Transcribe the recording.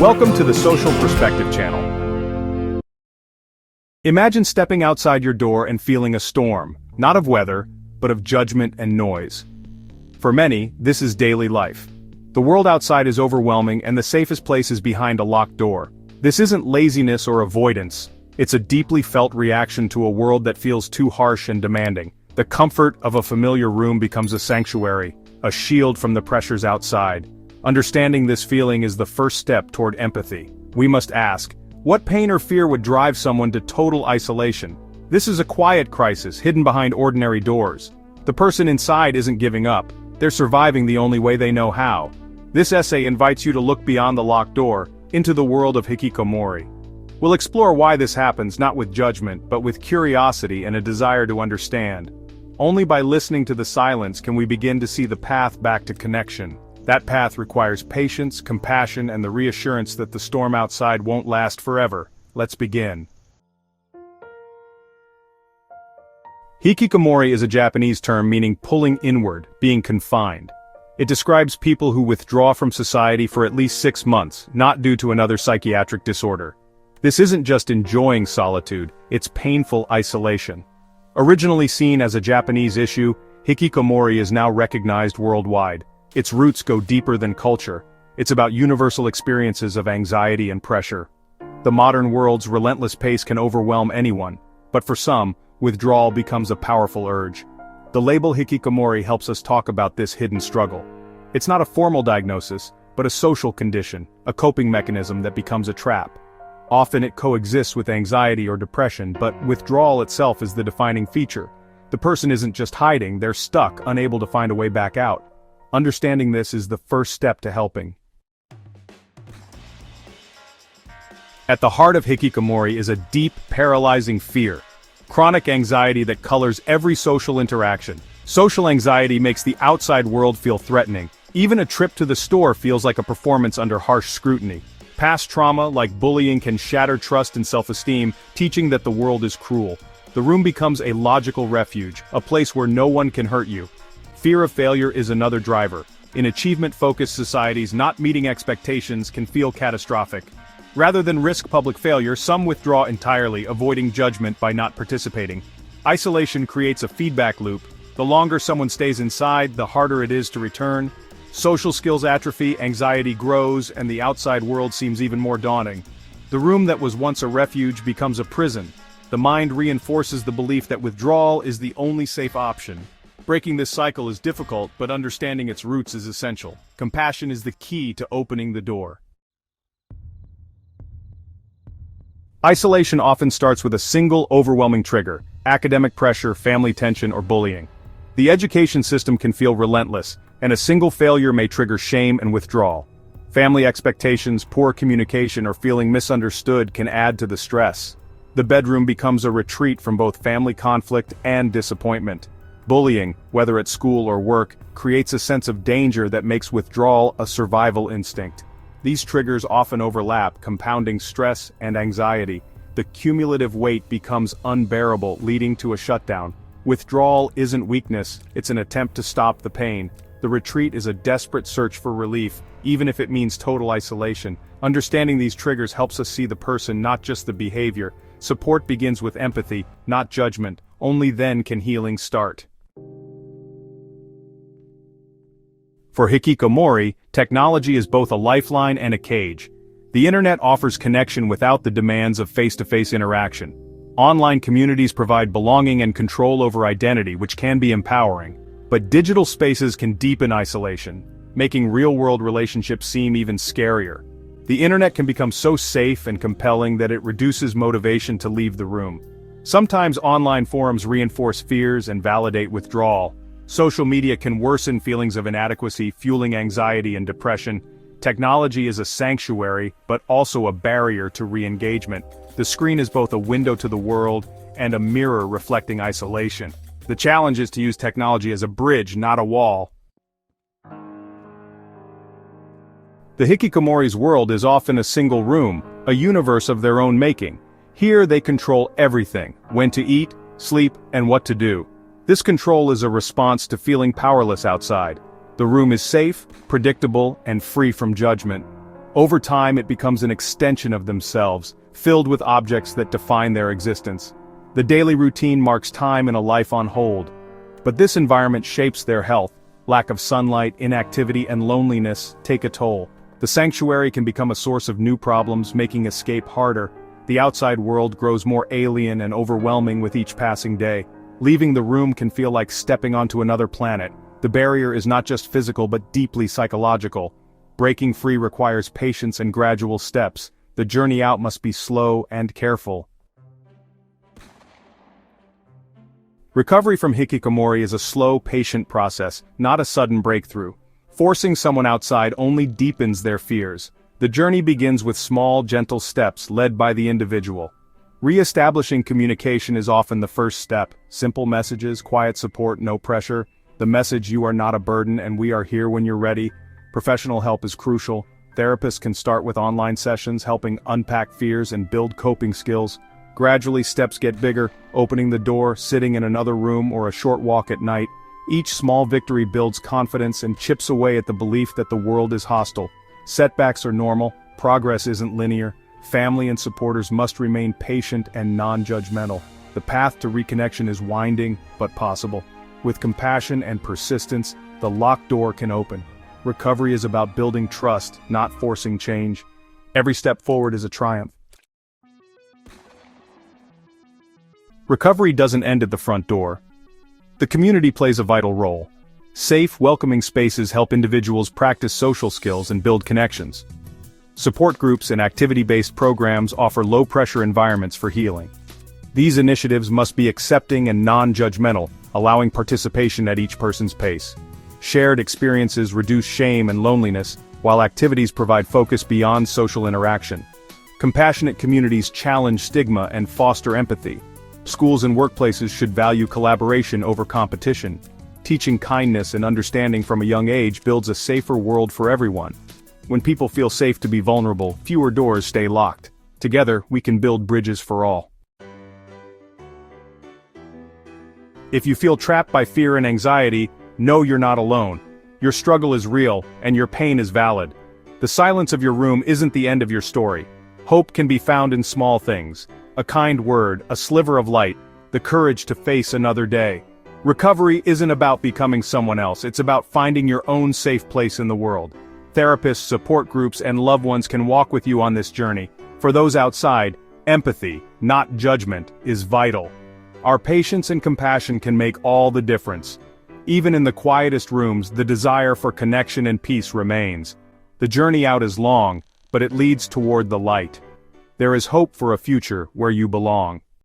Welcome to the Social Perspective channel. Imagine stepping outside your door and feeling a storm, not of weather, but of judgment and noise. For many, this is daily life. The world outside is overwhelming and the safest place is behind a locked door. This isn't laziness or avoidance. It's a deeply felt reaction to a world that feels too harsh and demanding. The comfort of a familiar room becomes a sanctuary, a shield from the pressures outside. Understanding this feeling is the first step toward empathy. We must ask, what pain or fear would drive someone to total isolation? This is a quiet crisis hidden behind ordinary doors. The person inside isn't giving up. They're surviving the only way they know how. This essay invites you to look beyond the locked door, into the world of Hikikomori. We'll explore why this happens not with judgment, but with curiosity and a desire to understand. Only by listening to the silence can we begin to see the path back to connection. That path requires patience, compassion, and the reassurance that the storm outside won't last forever. Let's begin. Hikikomori is a Japanese term meaning pulling inward, being confined. It describes people who withdraw from society for at least 6 months, not due to another psychiatric disorder. This isn't just enjoying solitude, it's painful isolation. Originally seen as a Japanese issue, Hikikomori is now recognized worldwide. Its roots go deeper than culture. It's about universal experiences of anxiety and pressure. The modern world's relentless pace can overwhelm anyone, but for some, withdrawal becomes a powerful urge. The label Hikikomori helps us talk about this hidden struggle. It's not a formal diagnosis, but a social condition, a coping mechanism that becomes a trap. Often it coexists with anxiety or depression, but withdrawal itself is the defining feature. The person isn't just hiding, they're stuck, unable to find a way back out. Understanding this is the first step to helping. At the heart of Hikikomori is a deep, paralyzing fear. Chronic anxiety that colors every social interaction. Social anxiety makes the outside world feel threatening. Even a trip to the store feels like a performance under harsh scrutiny. Past trauma, like bullying, can shatter trust and self-esteem, teaching that the world is cruel. The room becomes a logical refuge, a place where no one can hurt you. Fear of failure is another driver. In achievement-focused societies, not meeting expectations can feel catastrophic. Rather than risk public failure, some withdraw entirely, avoiding judgment by not participating. Isolation creates a feedback loop. The longer someone stays inside, the harder it is to return. Social skills atrophy, anxiety grows, and the outside world seems even more daunting. The room that was once a refuge becomes a prison. The mind reinforces the belief that withdrawal is the only safe option. Breaking this cycle is difficult, but understanding its roots is essential. Compassion is the key to opening the door. Isolation often starts with a single overwhelming trigger: academic pressure, family tension, or bullying. The education system can feel relentless, and a single failure may trigger shame and withdrawal. Family expectations, poor communication, or feeling misunderstood can add to the stress. The bedroom becomes a retreat from both family conflict and disappointment. Bullying, whether at school or work, creates a sense of danger that makes withdrawal a survival instinct. These triggers often overlap, compounding stress and anxiety. The cumulative weight becomes unbearable, leading to a shutdown. Withdrawal isn't weakness, it's an attempt to stop the pain. The retreat is a desperate search for relief, even if it means total isolation. Understanding these triggers helps us see the person, not just the behavior. Support begins with empathy, not judgment. Only then can healing start. For Hikikomori, technology is both a lifeline and a cage. The internet offers connection without the demands of face-to-face interaction. Online communities provide belonging and control over identity, which can be empowering. But digital spaces can deepen isolation, making real-world relationships seem even scarier. The internet can become so safe and compelling that it reduces motivation to leave the room. Sometimes online forums reinforce fears and validate withdrawal. Social media can worsen feelings of inadequacy, fueling anxiety and depression. Technology is a sanctuary, but also a barrier to re-engagement. The screen is both a window to the world and a mirror reflecting isolation. The challenge is to use technology as a bridge, not a wall. The Hikikomori's world is often a single room, a universe of their own making. Here they control everything: when to eat, sleep, and what to do. This control is a response to feeling powerless outside. The room is safe, predictable, and free from judgment. Over time it becomes an extension of themselves, filled with objects that define their existence. The daily routine marks time in a life on hold. But this environment shapes their health. Lack of sunlight, inactivity, and loneliness take a toll. The sanctuary can become a source of new problems, making escape harder. The outside world grows more alien and overwhelming with each passing day. Leaving the room can feel like stepping onto another planet. The barrier is not just physical but deeply psychological. Breaking free requires patience and gradual steps. The journey out must be slow and careful. Recovery from hikikomori is a slow, patient process, not a sudden breakthrough. Forcing someone outside only deepens their fears. The journey begins with small, gentle steps led by the individual. Re-establishing communication is often the first step. Simple messages, quiet support, no pressure. The message, "You are not a burden and we are here when you're ready." Professional help is crucial. Therapists can start with online sessions, helping unpack fears and build coping skills. Gradually steps get bigger, opening the door, sitting in another room, or a short walk at night. Each small victory builds confidence and chips away at the belief that the world is hostile. Setbacks are normal, progress isn't linear. Family and supporters must remain patient and non-judgmental. The path to reconnection is winding, but possible. With compassion and persistence, the locked door can open. Recovery is about building trust, not forcing change. Every step forward is a triumph. Recovery doesn't end at the front door. The community plays a vital role. Safe, welcoming spaces help individuals practice social skills and build connections. Support groups and activity-based programs offer low-pressure environments for healing. These initiatives must be accepting and non-judgmental, allowing participation at each person's pace. Shared experiences reduce shame and loneliness, while activities provide focus beyond social interaction. Compassionate communities challenge stigma and foster empathy. Schools and workplaces should value collaboration over competition. Teaching kindness and understanding from a young age builds a safer world for everyone. When people feel safe to be vulnerable, fewer doors stay locked. Together, we can build bridges for all. If you feel trapped by fear and anxiety, know you're not alone. Your struggle is real, and your pain is valid. The silence of your room isn't the end of your story. Hope can be found in small things. A kind word, a sliver of light, the courage to face another day. Recovery isn't about becoming someone else, it's about finding your own safe place in the world. Therapists, support groups, and loved ones can walk with you on this journey. For those outside, empathy, not judgment, is vital. Our patience and compassion can make all the difference. Even in the quietest rooms, the desire for connection and peace remains. The journey out is long, but it leads toward the light. There is hope for a future where you belong.